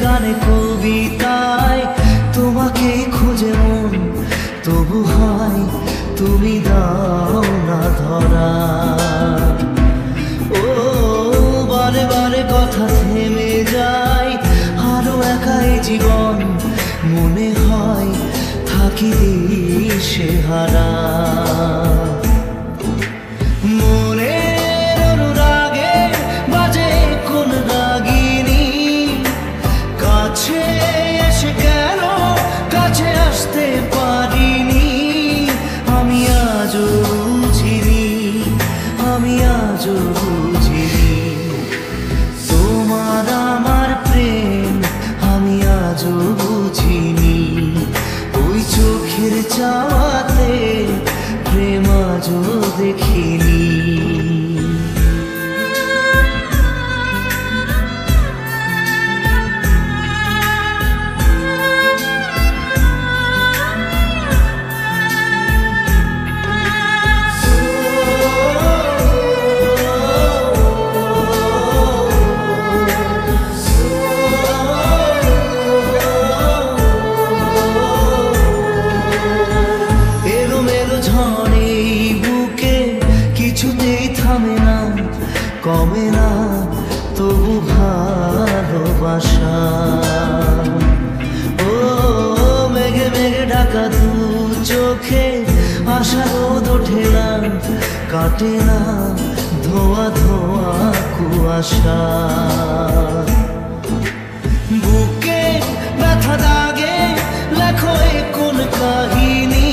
গানে কবিতায় তোমাকে খুঁজে মন, তবু হয় তুমি দাও না ধরা। ও বারে বারে কথা থেমে যায়, আরো একাই জীবন মনে হয় থাকি দিশে হারা। মনের অনুরাগে বাজে কোন রাগিনী, কাছে এসে কেন কাছে আসতে পারিনি। আমি আজও বুঝিনি, আমি আজও বুঝিনি তোমার আমার প্রেম, আমি আজও বুঝিনি। ওই চোখের চাওয়াতে প্রেম আজও দেখিনি। কিছুতেই থামে না, কমে না তবু ভালোবাসা। ও মেঘে মেঘে ঢাকা দু চোখে আশা রোদ ওঠে না, কাটে না ধোয়া ধোয়া কুয়াশা। বুকে ব্যথা দাগে লেখো কোন কাহিনী,